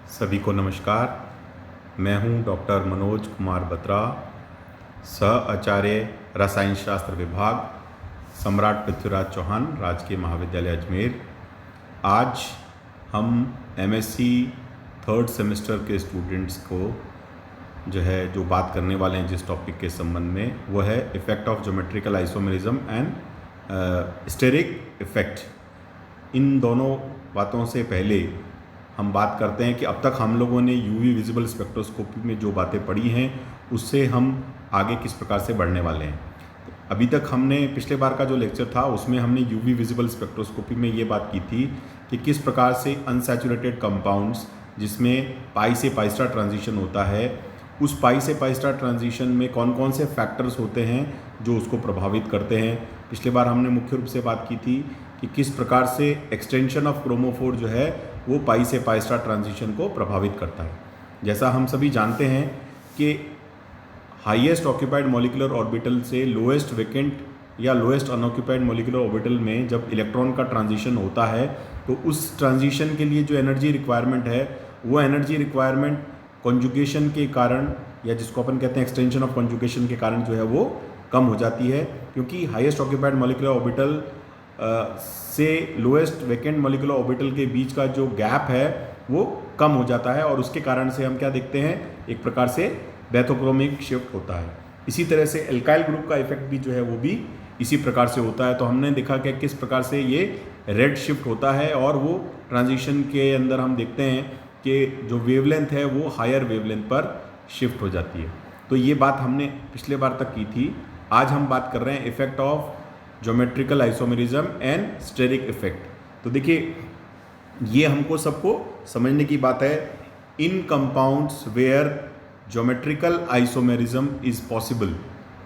सभी को नमस्कार। मैं हूं डॉक्टर मनोज कुमार बत्रा, सह आचार्य रसायन शास्त्र विभाग, सम्राट पृथ्वीराज चौहान राजकीय महाविद्यालय अजमेर। आज हम एमएससी थर्ड सेमेस्टर के स्टूडेंट्स को जो बात करने वाले हैं जिस टॉपिक के संबंध में, वह है effect of geometrical isomerism and steric effect. इन दोनों बातों से पहले हम बात करते हैं कि अब तक हम लोगों ने यूवी विजिबल स्पेक्ट्रोस्कोपी में जो बातें पढ़ी हैं उससे हम आगे किस प्रकार से बढ़ने वाले हैं। अभी तक हमने पिछले बार का जो लेक्चर था उसमें हमने यूवी विजिबल स्पेक्ट्रोस्कोपी में ये बात की थी कि किस प्रकार से अनसैचुरेटेड कंपाउंड्स जिसमें पाई से पाई स्टार ट्रांजिशन होता है, उस पाई से पाई स्टार ट्रांजिशन में कौन कौन से फैक्टर्स होते हैं जो उसको प्रभावित करते हैं। पिछले बार हमने मुख्य रूप से बात की थी कि किस प्रकार से एक्सटेंशन ऑफ क्रोमोफोर जो है वो पाई से पाई स्टार ट्रांजिशन को प्रभावित करता है। जैसा हम सभी जानते हैं कि हाईएस्ट ऑक्यूपाइड मॉलिक्यूलर ऑर्बिटल से लोएस्ट वैकेंट या लोएस्ट अनऑक्यूपाइड मॉलिक्यूलर ऑर्बिटल में जब इलेक्ट्रॉन का ट्रांजिशन होता है तो उस ट्रांजिशन के लिए जो एनर्जी रिक्वायरमेंट है वो एनर्जी रिक्वायरमेंट कॉन्जुगेशन के कारण, या जिसको अपन कहते हैं एक्सटेंशन ऑफ कॉन्जुगेशन के कारण जो है वो कम हो जाती है, क्योंकि हाईएस्ट ऑक्यूपाइड मॉलिक्यूलर ऑर्बिटल से लोएस्ट वैकेंट मॉलिक्यूलर ऑर्बिटल के बीच का जो गैप है वो कम हो जाता है और उसके कारण से हम क्या देखते हैं, एक प्रकार से बैथोक्रोमिक शिफ्ट होता है। इसी तरह से एल्काइल ग्रुप का इफेक्ट भी जो है वो भी इसी प्रकार से होता है। तो हमने देखा कि किस प्रकार से ये रेड शिफ्ट होता है और वो ट्रांजिशन के अंदर हम देखते हैं कि जो वेवलेंथ है वो हायर वेवलेंथ पर शिफ्ट हो जाती है। तो ये बात हमने पिछले बार तक की थी। आज हम बात कर रहे हैं effect of geometrical isomerism and steric effect. तो देखिए, ये हमको सबको समझने की बात है। In compounds where geometrical isomerism is possible,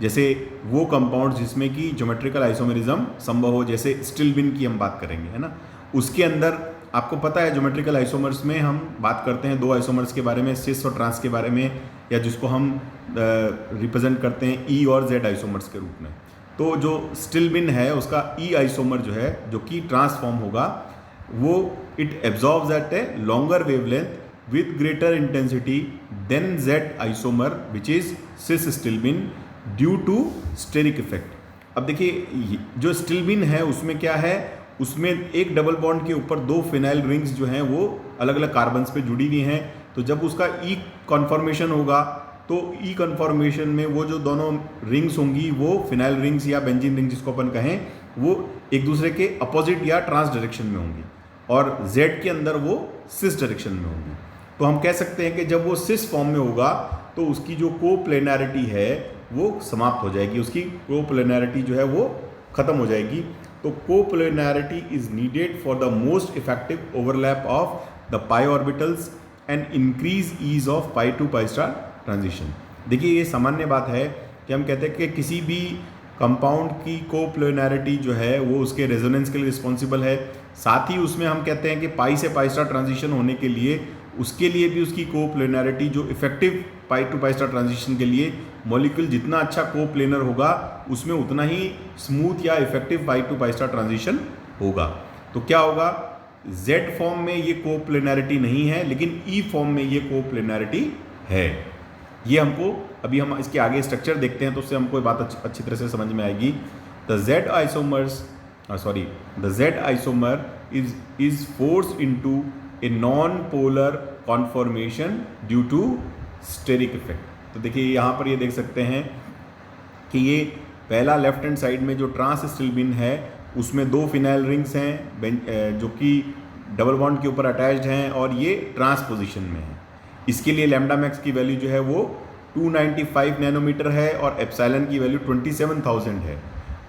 जैसे वो कंपाउंड्स जिसमें कि ज्योमेट्रिकल आइसोमेरिज्म संभव हो, जैसे स्टिल्बिन की हम बात करेंगे, है ना। उसके अंदर आपको पता है ज्योमेट्रिकल आइसोमर्स में हम बात करते हैं दो आइसोमर्स के बारे में, सिस और ट्रांस के बारे में, या जिसको हम रिप्रेजेंट करते हैं ई और जेड आइसोमर्स के रूप में। तो जो स्टिल्बिन है उसका ई आइसोमर जो है, जो कि ट्रांसफॉर्म होगा, वो it absorbs at a longer wavelength with greater intensity than Z isomer which is cis stilbene due to steric effect. अब देखिए, जो स्टिल्बिन है उसमें क्या है, उसमें एक डबल बॉन्ड के ऊपर दो फिनाइल रिंग्स जो हैं वो अलग अलग कार्बन्स पे जुड़ी हुई हैं। तो जब उसका ई कॉन्फॉर्मेशन होगा तो ई कन्फॉर्मेशन में वो जो दोनों रिंग्स होंगी वो फिनाइल रिंग्स या बेंजीन रिंग जिसको अपन कहें, वो एक दूसरे के अपोजिट या ट्रांस डायरेक्शन में होंगी, और जेड के अंदर वो सिस डायरेक्शन में होंगी। तो हम कह सकते हैं कि जब वो सिस फॉर्म में होगा तो उसकी जो कोप्लेनैरिटी है वो समाप्त हो जाएगी, उसकी कोप्लेनैरिटी जो है वो खत्म हो जाएगी। तो coplanarity is needed for the most effective overlap of the pi orbitals and increase ease of pi to pi star transition. देखिए, ये सामान्य बात है कि हम कहते हैं कि किसी भी कंपाउंड की कोप्लेनैरिटी जो है वो उसके रेजोनेंस के लिए रिस्पॉन्सिबल है। साथ ही उसमें हम कहते हैं कि पाई से पाई स्टार ट्रांजिशन होने के लिए उसके लिए भी उसकी कोप्लेनैरिटी, जो effective pi to pi star transition के लिए मॉलिक्यूल जितना अच्छा कोप्लेनर होगा उसमें उतना ही स्मूथ या effective pi to pi star transition होगा। तो क्या होगा, जेड फॉर्म में ये कोप्लेनैरिटी नहीं है, लेकिन ई फॉर्म में ये कोप्लेनैरिटी है। ये हमको अभी हम इसके आगे स्ट्रक्चर देखते हैं तो उससे हमको ये बात अच्छी तरह से समझ में आएगी। The Z isomer is force into a non polar conformation due to steric effect. तो देखिए, यहाँ पर ये देख सकते हैं कि ये पहला लेफ्ट हैंड साइड में जो ट्रांस स्टिल्बिन है उसमें दो फिनाइल रिंग्स हैं जो कि डबल बॉन्ड के ऊपर अटैच्ड हैं और ये ट्रांस पोजिशन में है। इसके लिए लैम्डा मैक्स की वैल्यू जो है वो 295 नैनोमीटर है और एप्सिलॉन की वैल्यू 27,000 है।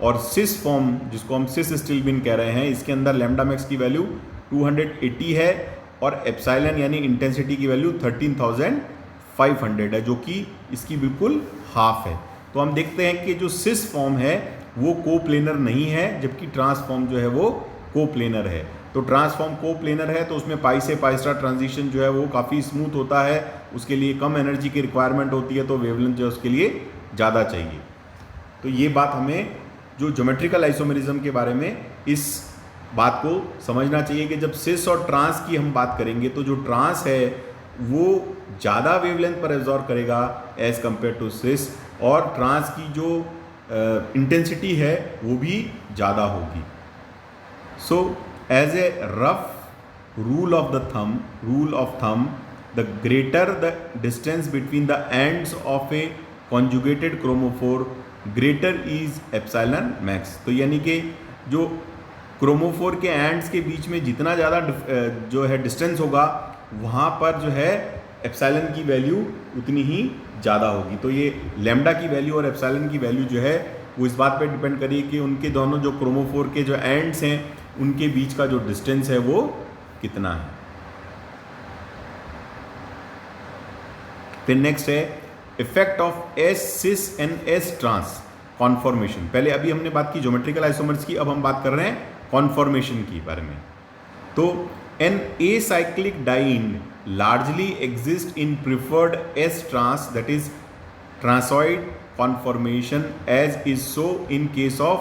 और सिस फॉर्म, जिसको हम सिस स्टिल्बिन कह रहे हैं, इसके अंदर लैम्डा मैक्स की वैल्यू 280 है और एप्सिलॉन यानी इंटेंसिटी की वैल्यू 13,500 है, जो कि इसकी बिल्कुल हाफ है। तो हम देखते हैं कि जो सिस फॉर्म है वो कोप्लेनर नहीं है, जबकि ट्रांसफॉर्म जो है वो कोप्लेनर है। तो ट्रांसफॉर्म कोप्लेनर है तो उसमें पाई से पाई स्टार ट्रांजिशन जो है वो काफ़ी स्मूथ होता है, उसके लिए कम एनर्जी की रिक्वायरमेंट होती है, तो वेवलेंथ जो है उसके लिए ज़्यादा चाहिए। तो ये बात हमें जो ज्योमेट्रिकल आइसोमेरिज्म के बारे में इस बात को समझना चाहिए कि जब सिस और ट्रांस की हम बात करेंगे तो जो ट्रांस है वो ज़्यादा वेवलेंथ पर एब्जॉर्ब करेगा एज कंपेयर टू सिस, और ट्रांस की जो इंटेंसिटी है वो भी ज़्यादा होगी। So as a rough rule of thumb, the greater the distance between the ends of a conjugated chromophore greater is epsilon max. तो यानी कि जो क्रोमोफोर के एंड्स के बीच में जितना ज़्यादा जो है डिस्टेंस होगा, वहाँ पर जो है एप्सिलॉन की वैल्यू उतनी ही ज़्यादा होगी। तो ये लैम्डा की वैल्यू और एप्सिलॉन की वैल्यू जो है वो इस बात पे डिपेंड करिए कि उनके दोनों जो क्रोमोफोर के जो एंड्स हैं उनके बीच का जो डिस्टेंस है वो कितना है। फिर नेक्स्ट है effect of s cis and s trans conformation. पहले अभी हमने बात की ज्योमेट्रिकल आइसोमर्स की, अब हम बात कर रहे हैं कॉन्फॉर्मेशन की बारे में। तो an acyclic diene largely exist in preferred S trans, that is transoid conformation, as is so in case of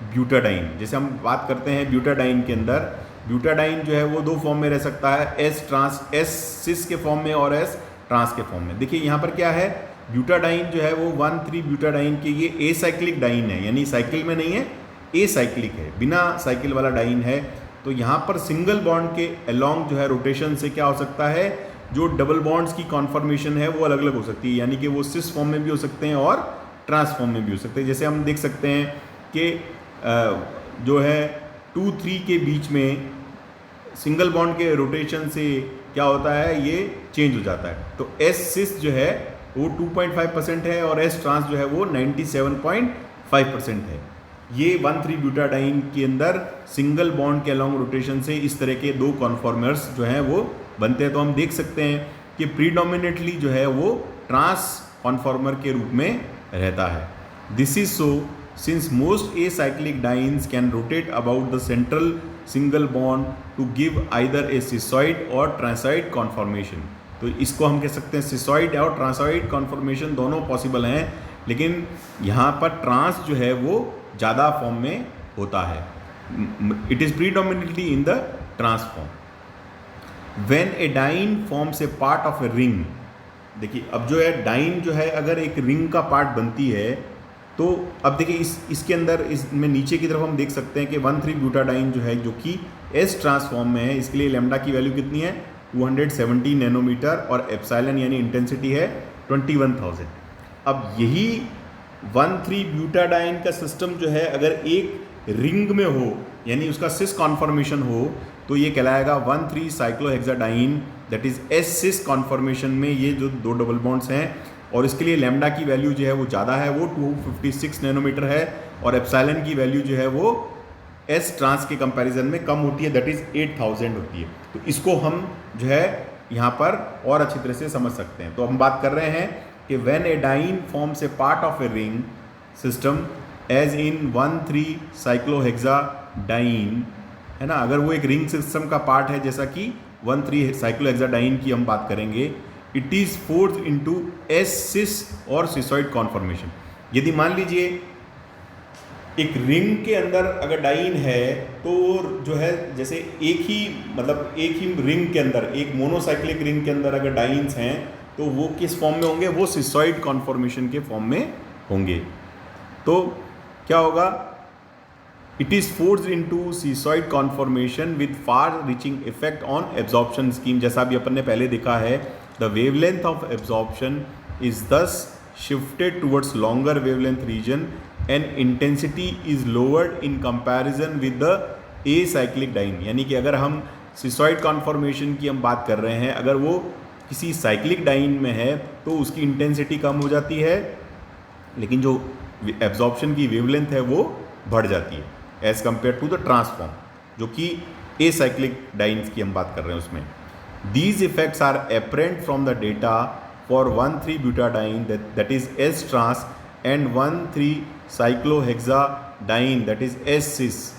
butadiene. जैसे हम बात करते हैं ब्यूटाडाइन के अंदर, ब्यूटाडाइन जो है वो दो फॉर्म में रह सकता है, एस ट्रांस एस सिस के फॉर्म में और एस ट्रांस के फॉर्म में। देखिए यहाँ पर क्या है, ब्यूटाडाइन जो है वो 1,3 ब्यूटाडाइन के ये ए साइक्लिक डाइन है, यानी साइकिल में नहीं है, ए साइक्लिक है, बिना साइकिल वाला डाइन है। तो यहाँ पर सिंगल बॉन्ड के अलोंग जो है रोटेशन से क्या हो सकता है, जो डबल बॉन्ड्स की कॉन्फॉर्मेशन है वो अलग अलग हो सकती है, यानी कि वो सिस फॉर्म में भी हो सकते हैं और ट्रांस फॉर्म में भी हो सकते हैं। जैसे हम देख सकते हैं कि जो है 2-3 के बीच में सिंगल बॉन्ड के रोटेशन से क्या होता है, ये चेंज हो जाता है। तो एस सिस जो है वो 2.5% है और एस ट्रांस जो है वो 97.5% है। ये 1,3 ब्यूटाडाइन के अंदर सिंगल बॉन्ड के अलॉन्ग रोटेशन से इस तरह के दो कॉन्फॉर्मर्स जो हैं वो बनते हैं। तो हम देख सकते हैं कि प्रीडोमिनेटली जो है वो ट्रांस कॉन्फॉर्मर के रूप में रहता है। This is so since most acyclic dienes can rotate about the central single bond to give either a cisoid or transoid conformation. तो इसको हम कह सकते हैं सिसॉइड और ट्रांसॉइड कॉन्फॉर्मेशन दोनों पॉसिबल हैं, लेकिन यहाँ पर ट्रांस जो है वो ज़्यादा फॉर्म में होता है। It is predominantly in the trans form. When a diene forms a part of a ring, देखिए अब जो है डाइन जो है अगर एक रिंग का पार्ट बनती है, तो अब देखिए इसके अंदर इसमें नीचे की तरफ हम देख सकते हैं कि 1,3 ब्यूटाडाइन जो है जो कि एस ट्रांसफॉर्म में है, इसके लिए लैम्डा की वैल्यू कितनी है 270 नैनोमीटर और एप्सिलॉन यानी इंटेंसिटी है 21,000। अब यही 1,3 ब्यूटाडाइन का सिस्टम जो है अगर एक रिंग में हो यानी उसका सिस कॉन्फॉर्मेशन हो तो ये कहलाएगा 1,3 cyclohexadiene, that is s cis conformation में ये जो दो डबल बॉन्ड्स हैं, और इसके लिए लैम्डा की वैल्यू जो है वो ज़्यादा है, वो 256 नैनोमीटर है, और एप्सिलॉन की वैल्यू जो है वो एस ट्रांस के कंपैरिजन में कम होती है, दैट इज 8,000 होती है। तो इसको हम जो है यहाँ पर और अच्छी तरह से समझ सकते हैं। तो हम बात कर रहे हैं कि when a dyne forms a part of a ring system as in 1,3 cyclohexadiene, है ना, अगर वो एक रिंग सिस्टम का पार्ट है जैसा कि 1,3 साइक्लोहेक्साडाइन की हम बात करेंगे, it is forced into s cis और सिसॉइड कॉन्फॉर्मेशन। यदि मान लीजिए एक रिंग के अंदर अगर डाइन है तो जो है जैसे एक ही रिंग के अंदर, एक मोनोसाइक्लिक रिंग के अंदर अगर डाइन्स हैं तो वो किस फॉर्म में होंगे, वो सिसॉइड कॉन्फॉर्मेशन के फॉर्म में होंगे। तो क्या होगा, it is forced into cisoid conformation with far reaching effect on absorption scheme. जैसा भी अपन ने पहले देखा है, the wavelength of absorption is thus shifted towards longer wavelength region and intensity is lowered in comparison with the acyclic diene. यानी कि अगर हम सिसॉइड कॉन्फॉर्मेशन की हम बात कर रहे हैं, अगर वो किसी साइक्लिक डाइन में है तो उसकी इंटेंसिटी कम हो जाती है, लेकिन जो एब्जॉर्प्शन की वेवलेंथ है वो बढ़ जाती है as compare to the trans form, जो कि ए साइक्लिक डाइन्स की हम बात कर रहे हैं उसमें। These effects are apparent from the data for 1,3 butadiene that is s trans and 1,3 cyclohexadiene that is s cis.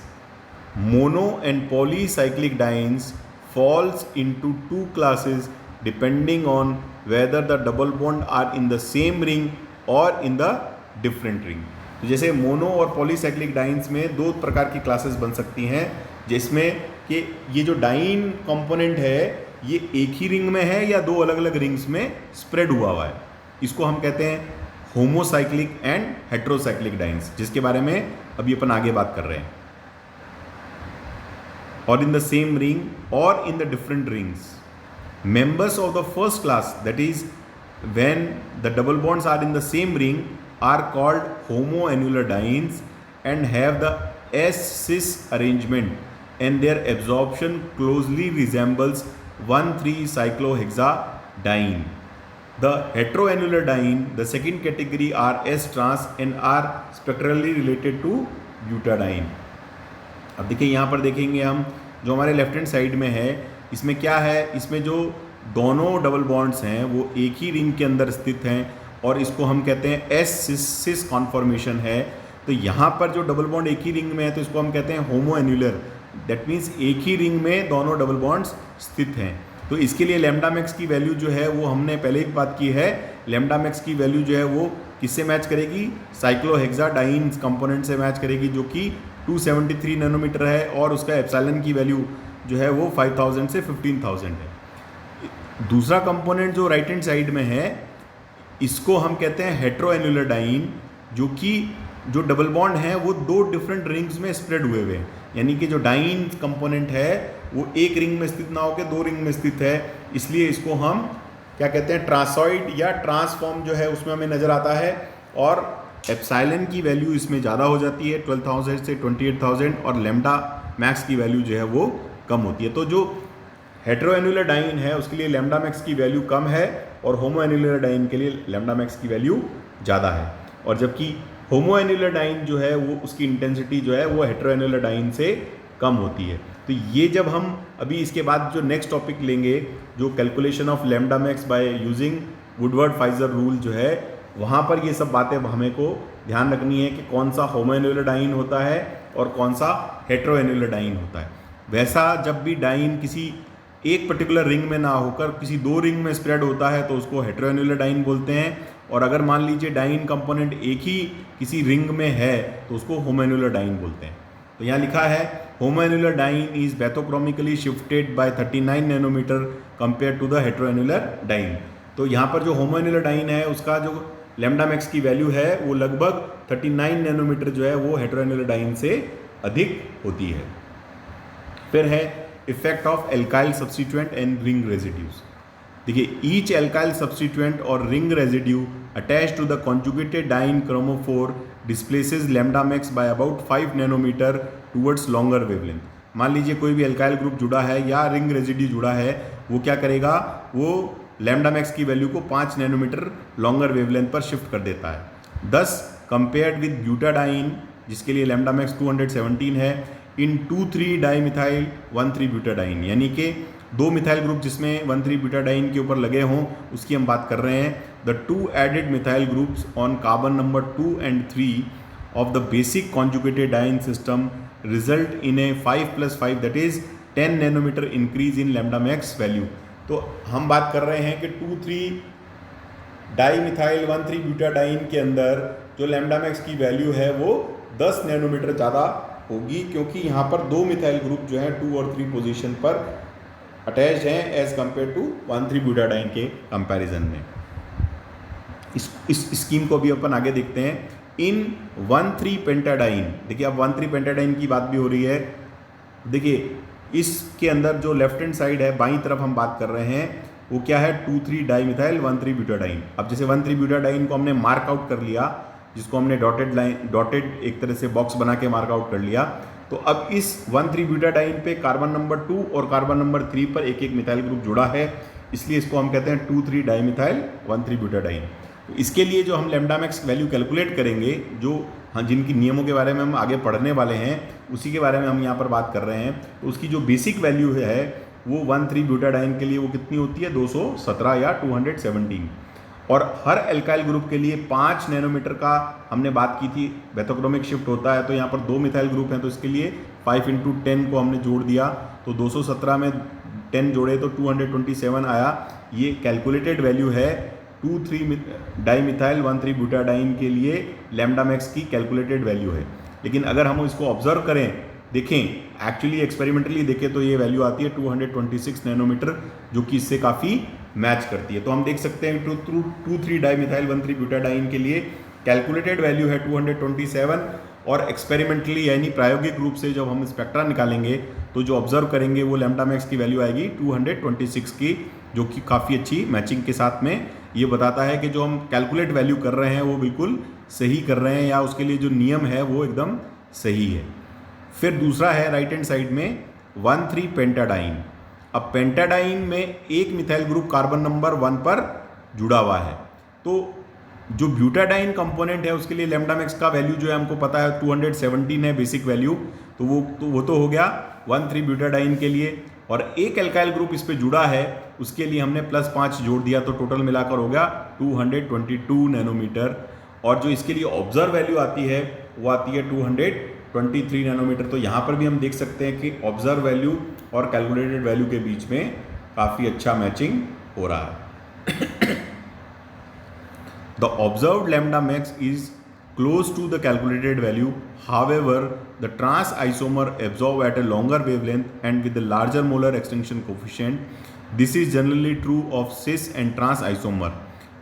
Mono and polycyclic dienes falls into 2 classes depending on whether the double bond are in the same ring or in the different ring। तो जैसे mono और polycyclic dance में 2 प्रकार की classes बन सकती हैं, जिसमें कि ये जो डाइन कंपोनेंट है ये एक ही रिंग में है या दो अलग अलग रिंग्स में स्प्रेड हुआ है। इसको हम कहते हैं होमोसाइक्लिक एंड हेट्रोसाइक्लिक डाइन्स, जिसके बारे में अभी अपन आगे बात कर रहे हैं। और इन द सेम रिंग और in the different rings, members of the first class, that is when the double bonds are in the same ring, are called homoannular dienes and have the S-cis arrangement and their absorption closely resembles 1,3-cyclohexadiene. The heteroannular diene, the second category, are S-trans and are spectrally related to butadiene. अब देखिए यहाँ पर देखेंगे हम, जो हमारे left hand side में है, इसमें क्या है, इसमें जो दोनों डबल बॉन्ड्स हैं वो एक ही रिंग के अंदर स्थित हैं और इसको हम कहते हैं एस सिस कॉन्फॉर्मेशन है। तो यहाँ पर जो डबल बॉन्ड एक ही रिंग में है तो इसको हम कहते हैं होमोएन्युलर, दैट मीन्स एक ही रिंग में दोनों डबल बॉन्ड्स स्थित हैं। तो इसके लिए लैम्डा मैक्स की वैल्यू जो है वो हमने पहले ही बात की है, लैम्डा मैक्स की वैल्यू जो है वो किससे मैच करेगी, साइक्लोहेक्साडाइन कंपोनेंट से मैच करेगी, जो कि 273 नैनोमीटर है और उसका एप्सिलॉन की वैल्यू जो है वो 5000 से 15000 है। दूसरा कंपोनेंट जो राइट हैंड साइड में है इसको हम कहते हैं हेट्रोएन्युलर डाइन, जो कि जो डबल बॉन्ड है वो दो डिफरेंट रिंग्स में स्प्रेड हुए हुए हैं, यानी कि जो डाइन कंपोनेंट है वो एक रिंग में स्थित ना होकर दो रिंग में स्थित है, इसलिए इसको हम क्या कहते हैं, ट्रांसॉइड या ट्रांसफॉर्म जो है उसमें हमें नज़र आता है और एप्सिलॉन की वैल्यू इसमें ज़्यादा हो जाती है 12,000 से 28,000 और लैम्डा मैक्स की वैल्यू जो है वो कम होती है। तो जो हेट्रोएन्युलर डाइन है उसके लिए लैम्डा मैक्स की वैल्यू कम है और होमोएन्युलर डाइन के लिए लैम्डा मैक्स की वैल्यू ज़्यादा है, और जबकि होमोएन्युलर डाइन जो है वो उसकी इंटेंसिटी जो है वो हेट्रोएन्युलर डाइन से कम होती है। तो ये जब हम अभी इसके बाद जो नेक्स्ट टॉपिक लेंगे, जो calculation of lambda max by using Woodward-Pfizer rule जो है, वहाँ पर ये सब बातें हमें को ध्यान रखनी है कि कौन सा होमोएन्युलर डाइन होता है और कौन सा हेट्रोएन्युलर डाइन होता है। वैसा जब भी डाइन किसी एक पर्टिकुलर रिंग में ना होकर किसी दो रिंग में स्प्रेड होता है तो उसको हेट्रोएन्युलर डाइन बोलते हैं, और अगर मान लीजिए डाइन कंपोनेंट एक ही किसी रिंग में है तो उसको होमोएन्युलर डाइन बोलते हैं। तो यहाँ लिखा है homoannular diene is bathochromically shifted by 39 nanometre compare to the heteroannular diene. तो यहाँ पर जो होमोएन्युलर डाइन है उसका जो लैम्डा मैक्स की वैल्यू है वो लगभग 39 नैनोमीटर जो है वो हेट्रोएन्युलर डाइन से अधिक होती है। फिर है effect of alkyl substituent and ring residues. देखिए, each alkyl substituent or ring residue attach to the conjugated diene chromophore displaces lambda max by about 5 nanometre towards longer wavelength. मान लीजिए कोई भी एल्काइल ग्रुप जुड़ा है या रिंग रेजिड्यू जुड़ा है, वो क्या करेगा, वो लैम्डा मैक्स की वैल्यू को 5 नैनोमीटर लॉन्गर वेवलेंथ पर शिफ्ट कर देता है। दस कंपेयर्ड विद ब्यूटाडाइन जिसके लिए लैम्डा मैक्स 217 है, इन 2,3 डाईमिथाइल 1,3 ब्यूटाडाइन, यानी कि दो मिथाइल ग्रुप जिसमें 1,3 ब्यूटाडाइन के ऊपर लगे हों उसकी हम बात कर रहे हैं। The two added methyl groups on carbon number 2 and 3 of the basic conjugated diene system result in a 5+5 that is 10 nanometre increase in lambda max value. तो हम बात कर रहे हैं कि 2,3 डाईमिथाइल 1,3 ब्यूटाडाइन के अंदर जो लैम्डा मैक्स की वैल्यू है वो 10 नैनोमीटर ज़्यादा होगी, क्योंकि यहाँ पर दो मिथाइल ग्रुप जो हैं 2 और 3 पोजीशन पर अटैच हैं एज कंपेयर टू 1,3 ब्यूटाडाइन के कंपैरिजन में। इस स्कीम को भी अपन आगे देखते हैं। इन 1,3 पेंटाडाइन, देखिए अब 1,3 पेंटाडाइन की बात भी हो रही है। देखिए इसके अंदर जो लेफ्ट हैंड साइड है बाईं तरफ हम बात कर रहे हैं वो क्या है, 2,3 डाईमिथाइल 1,3 ब्यूटाडाइन। अब जैसे 1,3 ब्यूटाडाइन को हमने मार्क आउट कर लिया, जिसको हमने डॉटेड एक तरह से बॉक्स बना के मार्क आउट कर लिया, तो अब इस 1,3 ब्यूटाडाइन पे कार्बन नंबर 2 और कार्बन नंबर 3 पर एक एक मिथाइल ग्रुप जुड़ा है, इसलिए इसको हम कहते हैं 2,3 डाईमिथाइल 1,3 ब्यूटाडाइन। तो इसके लिए जो हम लैम्डा मैक्स वैल्यू कैलकुलेट करेंगे, जो जिनकी नियमों के बारे में हम आगे पढ़ने वाले हैं उसी के बारे में हम यहाँ पर बात कर रहे हैं। तो उसकी जो बेसिक वैल्यू है वो 1,3 ब्यूटाडाइन के लिए वो कितनी होती है, 217 या 217, और हर एल्काइल ग्रुप के लिए 5 नैनोमीटर का हमने बात की थी बैथोक्रोमिक शिफ्ट होता है। तो यहाँ पर दो मिथाइल ग्रुप हैं तो इसके लिए 5 × 10 को हमने जोड़ दिया, तो 217 में 10 जोड़े तो 227 आया। ये कैलकुलेटेड वैल्यू है 2,3 डाईमिथाइल 1,3 ब्यूटाडाइन के लिए लैम्डा मैक्स की कैलकुलेटेड वैल्यू है। लेकिन अगर हम इसको ऑब्जर्व करें देखें एक्चुअली एक्सपेरिमेंटली देखें तो ये वैल्यू आती है 226 नैनोमीटर, जो कि इससे काफ़ी मैच करती है। तो हम देख सकते हैं 2,3 डाइमिथाइल 1,3 ब्यूटाडाइन के लिए कैलकुलेटेड वैल्यू है 227, और एक्सपेरिमेंटली यानी प्रायोगिक रूप से जब हम स्पेक्ट्रा निकालेंगे तो जो ऑब्जर्व करेंगे वो लैम्डा मैक्स की वैल्यू आएगी 226 की, जो कि काफ़ी अच्छी मैचिंग के साथ में ये बताता है कि जो हम कैलकुलेट वैल्यू कर रहे हैं वो बिल्कुल सही कर रहे हैं, या उसके लिए जो नियम है वो एकदम सही है। फिर दूसरा है राइट हैंड साइड में 1,3 पेंटाडाइन। अब पेंटाडाइन में एक मिथाइल ग्रुप कार्बन नंबर 1 पर जुड़ा हुआ है, तो जो ब्यूटाडाइन कंपोनेंट है उसके लिए लैम्डा मैक्स का वैल्यू जो है हमको पता है 217 है बेसिक वैल्यू, तो वो तो हो गया 1,3 ब्यूटाडाइन के लिए। और एक एल्काइल ग्रुप इस पे जुड़ा है, उसके लिए हमने +5 जोड़ दिया, तो टोटल मिलाकर हो गया 222 नैनोमीटर। और जो इसके लिए ऑब्जर्व वैल्यू आती है वो आती है 223 नैनोमीटर। तो यहाँ पर भी हम देख सकते हैं कि ऑब्जर्व वैल्यू और कैलकुलेटेड वैल्यू के बीच में काफ़ी अच्छा मैचिंग हो रहा है। The observed lambda max is close to the calculated value. However, the trans isomer absorb at a longer wavelength and with a larger molar extinction coefficient. This is generally true of cis and trans isomer.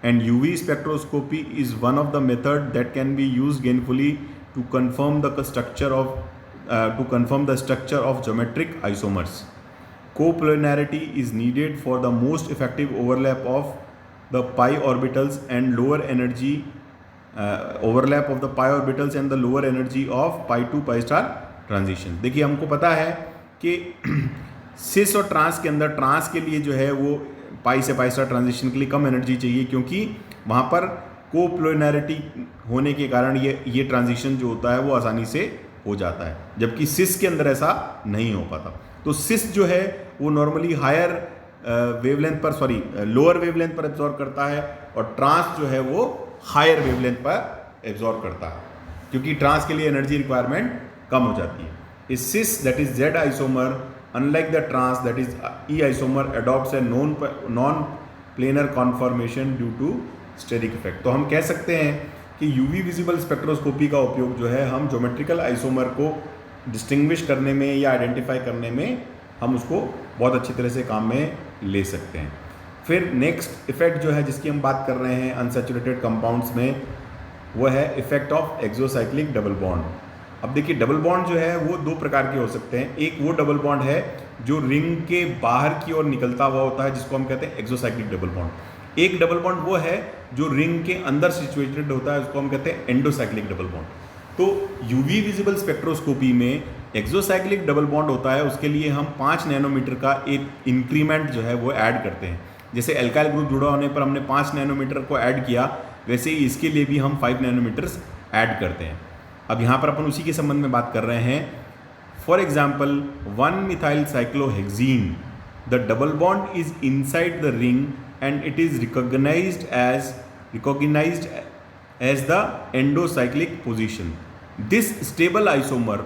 And UV spectroscopy is one of the methods that can be used gainfully to confirm the structure of geometric isomers. Coplanarity is needed for the most effective overlap of the pi orbitals and lower energy overlap of the pi orbitals and the lower energy of pi to pi star transition। देखिए हमको पता है कि सिस और trans के अंदर trans के लिए जो है वो पाई से पाई स्टार ट्रांजिशन के लिए कम एनर्जी चाहिए, क्योंकि वहाँ पर कोप्लैनरिटी होने के कारण ये ट्रांजिशन जो होता है वो आसानी से हो जाता है, जबकि सिस के अंदर ऐसा नहीं हो पाता। तो सिस जो है वो नॉर्मली हायर वेवलेंथ पर लोअर वेवलेंथ पर एब्जॉर्ब करता है, और ट्रांस जो है वो हायर वेवलेंथ पर एब्जॉर्ब करता है, क्योंकि ट्रांस के लिए एनर्जी रिक्वायरमेंट कम हो जाती है। इस cis that is Z isomer unlike the trans that is E isomer adopts a non planar conformation due to steric effect. तो हम कह सकते हैं कि यूवी विजिबल स्पेक्ट्रोस्कोपी का उपयोग जो है हम ज्योमेट्रिकल आइसोमर को डिस्टिंग्विश करने में या आइडेंटिफाई करने में हम उसको बहुत अच्छी तरह से काम में ले सकते हैं। फिर नेक्स्ट इफेक्ट जो है जिसकी हम बात कर रहे हैं अनसैचुरेटेड कंपाउंड्स में, वो है effect of exocyclic double bond. अब देखिए डबल बॉन्ड जो है वो दो प्रकार के हो सकते हैं। एक वो डबल बॉन्ड है जो रिंग के बाहर की ओर निकलता हुआ होता है, जिसको हम कहते हैं एक्सोसाइक्लिक डबल बॉन्ड। एक डबल बॉन्ड वो है जो रिंग के अंदर सिचुएटेड होता है, उसको हम कहते हैं एंडोसाइक्लिक डबल बॉन्ड। तो यूवी विजिबल स्पेक्ट्रोस्कोपी में एक्सोसाइक्लिक डबल बॉन्ड होता है, उसके लिए हम 5 नैनोमीटर का एक इंक्रीमेंट जो है वो ऐड करते हैं। जैसे एल्काइल ग्रुप जुड़ा होने पर हमने 5 नैनोमीटर को ऐड किया, वैसे ही इसके लिए भी हम 5 नैनोमीटर्स ऐड करते हैं। अब यहाँ पर अपन उसी के संबंध में बात कर रहे हैं। For example one methyl cyclohexene, the double bond is inside the ring and it is recognised as the endocyclic position. This stable isomer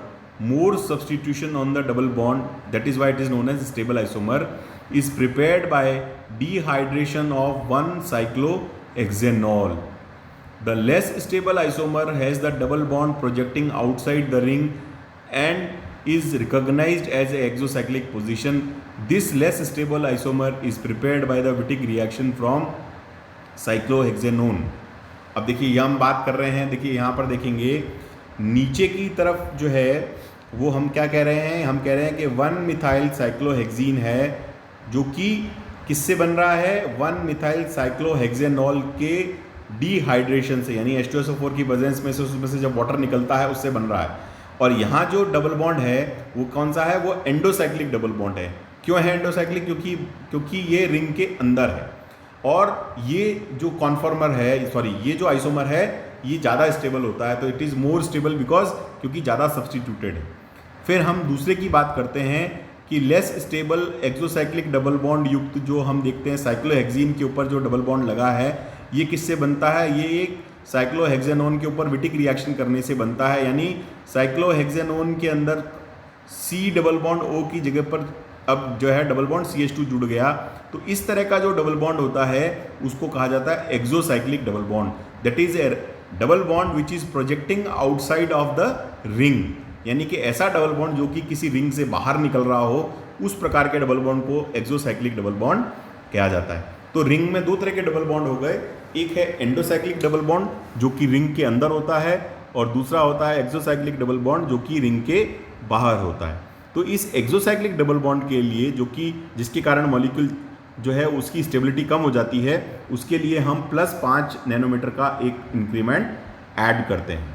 more substitution on the double bond, that is why it is known as stable isomer, is prepared by dehydration of 1-cyclohexanol. The less stable isomer has the double bond projecting outside the ring and is recognized as a exocyclic position. This less stable isomer is prepared by the Wittig reaction from cyclohexanone। अब देखिए ये हम बात कर रहे हैं, देखिए यहाँ पर देखेंगे नीचे की तरफ जो है वो हम क्या कह रहे हैं, हम कह रहे हैं कि 1-मिथाइल साइक्लोहेक्सीन है, जो कि किससे बन रहा है, 1-मिथाइल साइक्लोहेक्सेनॉल के डिहाइड्रेशन से, यानी H2SO4 की प्रेजेंस में से उसमें से जब वाटर निकलता है उससे बन रहा है। और यहाँ जो डबल बॉन्ड है वो कौन सा है, वो एंडोसाइक्लिक डबल बॉन्ड है। क्यों है एंडोसाइक्लिक, क्योंकि ये रिंग के अंदर है, और ये जो कॉन्फॉर्मर है ये जो आइसोमर है ये ज़्यादा स्टेबल होता है। तो it is more stable because क्योंकि ज़्यादा सब्सटीट्यूटेड है। फिर हम दूसरे की बात करते हैं कि less stable exocyclic double bond युक्त जो हम देखते हैं साइक्लोहेक्सीन के ऊपर जो डबल बॉन्ड लगा है, ये किससे बनता है, ये एक साइक्लोहेक्सेनोन के ऊपर विटिक रिएक्शन करने से बनता है। यानी साइक्लोहेक्सेनोन के अंदर C डबल बॉन्ड O की जगह पर अब जो है डबल बॉन्ड CH2 जुड़ गया। तो इस तरह का जो डबल बॉन्ड होता है उसको कहा जाता है exocyclic double bond. That is A double bond which is projecting outside of the ring, यानी कि ऐसा डबल बॉन्ड जो कि किसी रिंग से बाहर निकल रहा हो, उस प्रकार के डबल बॉन्ड को एक्सोसाइक्लिक डबल बॉन्ड कहा जाता है। तो रिंग में दो तरह के डबल बॉन्ड हो गए, एक है एंडोसाइक्लिक डबल बॉन्ड जो कि रिंग के अंदर होता है, और दूसरा होता है एक्सोसाइक्लिक डबल बॉन्ड जो कि रिंग के बाहर होता है। तो इस एक्सोसाइक्लिक डबल बॉन्ड के लिए जो कि जिसके कारण मॉलिक्यूल जो है उसकी स्टेबिलिटी कम हो जाती है, उसके लिए हम +5 नैनोमीटर का एक इंक्रीमेंट ऐड करते हैं।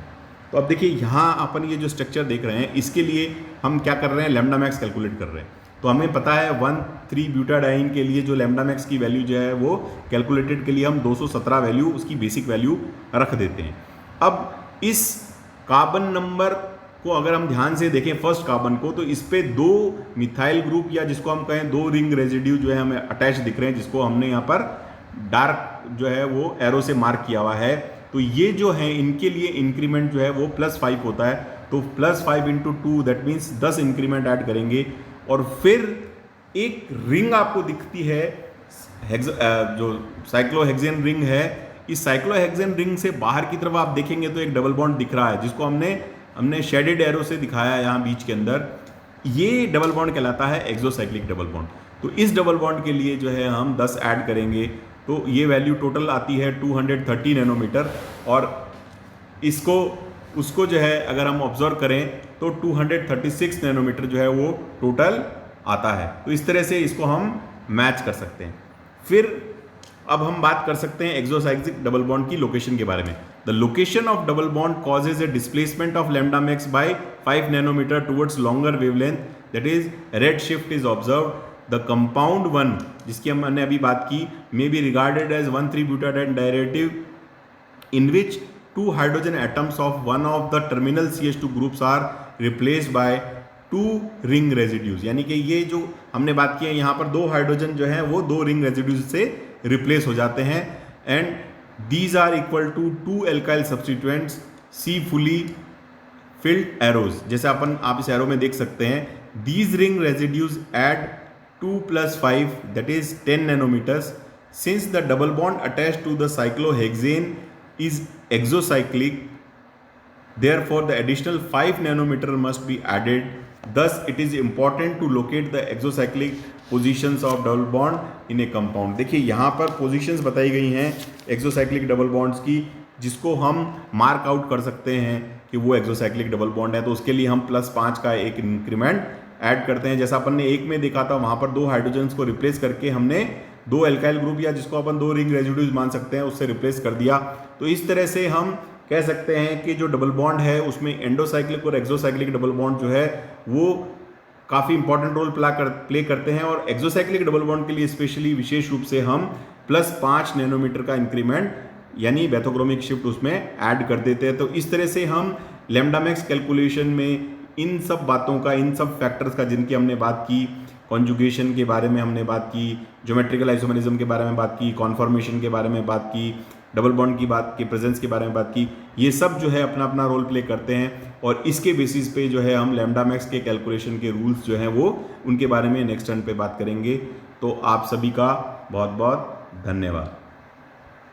तो अब देखिए यहाँ अपन ये जो स्ट्रक्चर देख रहे हैं, इसके लिए हम क्या कर रहे हैं, लैम्डा मैक्स कैलकुलेट कर रहे हैं। तो हमें पता है 1,3-ब्यूटाडाइन के लिए जो लैम्डा मैक्स की वैल्यू जो है वो कैलकुलेटेड के लिए हम 217 वैल्यू उसकी बेसिक वैल्यू रख देते हैं। अब इस कार्बन नंबर को अगर हम ध्यान से देखें, फर्स्ट कार्बन को, तो इस पे 2 मिथाइल ग्रुप या जिसको हम कहें 2 रिंग रेजिड्यू जो है हमें अटैच दिख रहे हैं, जिसको हमने यहाँ पर डार्क जो है वो एरो से मार्क किया हुआ है। तो ये जो है इनके लिए इंक्रीमेंट जो है वो +5 होता है। तो +5 × 2 दैट मीन्स 10 इंक्रीमेंट ऐड करेंगे। और फिर एक रिंग आपको दिखती है जो साइक्लोहेक्सेन रिंग है। इस साइक्लोहेक्सेन रिंग से बाहर की तरफ आप देखेंगे तो एक डबल बॉन्ड दिख रहा है, जिसको हमने शेडेड एरो से दिखाया है यहाँ बीच के अंदर। ये डबल बॉन्ड कहलाता है एक्सोसाइक्लिक डबल बॉन्ड। तो इस डबल बॉन्ड के लिए जो है हम 10 ऐड करेंगे, तो ये वैल्यू टोटल आती है 230 नैनोमीटर। और उसको जो है अगर हम ऑब्जर्व करें तो 236 नैनोमीटर जो है वो टोटल आता है। तो इस तरह से इसको हम मैच कर सकते हैं। फिर अब हम बात कर सकते हैं एक्सोसाइक्लिक डबल बॉन्ड की लोकेशन के बारे में। The location of double bond causes a displacement of lambda max by 5 nanometre towards longer wavelength, that is red shift is observed. The compound 1 जिसकी हमने अभी बात की may be regarded as one three butadiene derivative in which 2 hydrogen atoms of one of the terminal CH2 groups are replaced by 2 ring residues। यानी कि ये जो हमने बात की है यहाँ पर 2 हाइड्रोजन जो है वो 2 रिंग रेजिड्यूज से रिप्लेस हो जाते हैं। And these are equal to 2 alkyl substituents see fully filled arrows. जैसे आप इस एरो में देख सकते हैं, these ring residues add 2 + 5 that is 10 nanometres. Since the double bond attached to the cyclohexane is exocyclic, therefore the additional 5 nanometer must be added. Thus it is important to locate the exocyclic positions of double bond in a compound। देखिए यहाँ पर positions बताई गई हैं exocyclic double bonds की, जिसको हम mark out कर सकते हैं कि वो एक्सोसाइक्लिक डबल बॉन्ड है। तो उसके लिए हम +5 का एक इंक्रीमेंट ऐड करते हैं। जैसा अपन ने एक में देखा था, वहाँ पर 2 हाइड्रोजन्स को रिप्लेस करके हमने 2 एल्काइल ग्रुप या जिसको अपन 2 रिंग रेजिड्यूज मान सकते हैं उससे रिप्लेस कर दिया। तो इस तरह से हम कह सकते हैं कि जो डबल बॉन्ड है उसमें एंडोसाइक्लिक और एक्सोसाइक्लिक डबल बॉन्ड जो है वो काफ़ी इंपॉर्टेंट रोल प्ले करते हैं। और एक्सोसाइक्लिक डबल बॉन्ड के लिए स्पेशली विशेष रूप से हम +5 नैनोमीटर का इंक्रीमेंट यानी बैथोक्रोमिक शिफ्ट उसमें ऐड कर देते हैं। तो इस तरह से हम लैम्डा मैक्स कैलकुलेशन में इन सब बातों का, इन सब फैक्टर्स का जिनकी हमने बात की, कॉन्जुगेशन के बारे में हमने बात की, ज्योमेट्रिकल आइसोमेरिज्म के बारे में बात की, कॉन्फॉर्मेशन के बारे में बात की, डबल बॉन्ड की बात की, प्रेजेंस के बारे में बात की, ये सब जो है अपना अपना रोल प्ले करते हैं। और इसके बेसिस पे जो है हम लैम्डा मैक्स के कैलकुलेशन के रूल्स जो हैं वो उनके बारे में नेक्स्ट टर्न पे बात करेंगे। तो आप सभी का बहुत बहुत धन्यवाद।